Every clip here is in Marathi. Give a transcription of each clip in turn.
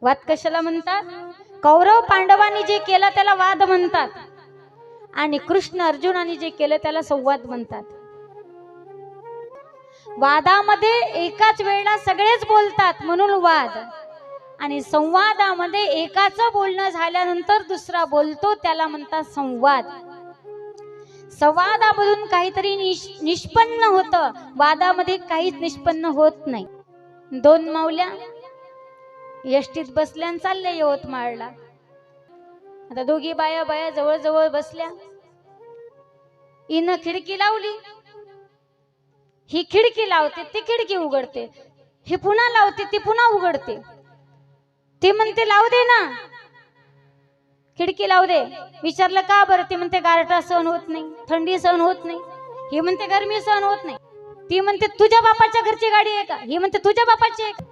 वाद कशाला म्हणतात? कौरव पांडवांनी जे केलं त्याला वाद म्हणतात आणि कृष्ण अर्जुनांनी जे केलं त्याला संवाद म्हणतात. वादामध्ये एकाच वेळेला सगळेच बोलतात म्हणून वाद, आणि संवादामध्ये एकाचं बोलणं झाल्यानंतर दुसरा बोलतो त्याला म्हणतात संवाद. संवादामधून काहीतरी निष्पन्न होतं, वादामध्ये काहीच निष्पन्न होत नाही. दोन माऊल्या एसटीत बसल्या आणि चालल्या यवतमाळला. आता दोघी बाया जवळ जवळ बसल्या. हिनं खिडकी लावली, ही खिडकी लावते, ती खिडकी उघडते, ही पुन्हा लावते, ती पुन्हा उघडते. ती म्हणते लावू दे ना, खिडकी लावू दे. विचारलं का बरं? ती म्हणते गारठा सहन होत नाही, थंडी सहन होत नाही. ही म्हणते गरमी सहन होत नाही. ती म्हणते तुझ्या बापाच्या घरची गाडी आहे का? ही म्हणते तुझ्या बापाची आहे का?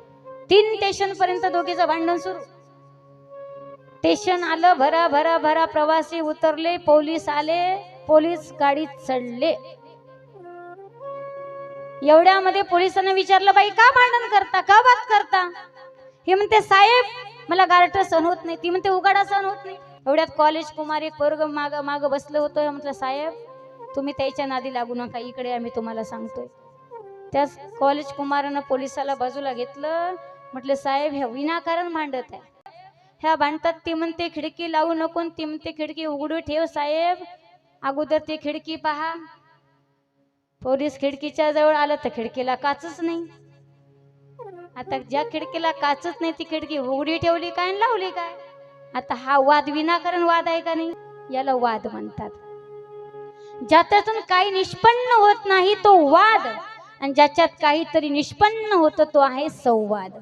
3 स्टेशन पर्यंत दोघीचं भांडण सुरू. स्टेशन आलं, भरा भरा भरा प्रवासी उतरले, पोलीस आले, पोलीस गाडीत चढले. एवढ्यामध्ये पोलिसांना विचारलं बाई का भांडण करता, का वाद करता? हे म्हणते साहेब मला गारठ सहन होत नाही. ती म्हणते उगाडा सहन होत नाही. एवढ्यात कॉलेज कुमार एक वर्ग माग बसलं होतं. म्हटलं साहेब तुम्ही त्याच्या नादी लागू नका, इकडे आम्ही तुम्हाला सांगतोय. त्याच कॉलेज कुमारानं पोलिसाला बाजूला घेतलं. म्हटलं साहेब ह्या विनाकारण भांडत आहे, ह्या भांडतात. ती म्हणते खिडकी लावू नको, ती म्हणते खिडकी उघडू ठेव. साहेब अगोदर ती खिडकी पहा. पोलीस खिडकीच्या जवळ आलं तर खिडकीला काचच नाही. आता ज्या खिडकीला काचच नाही ती खिडकी उघडी ठेवली काय आणि लावली काय? आता हा वाद विनाकारण वाद आहे का नाही? याला वाद म्हणतात. ज्याच्यातून काही निष्पन्न होत नाही तो वाद, आणि ज्याच्यात काहीतरी निष्पन्न होतं तो आहे संवाद.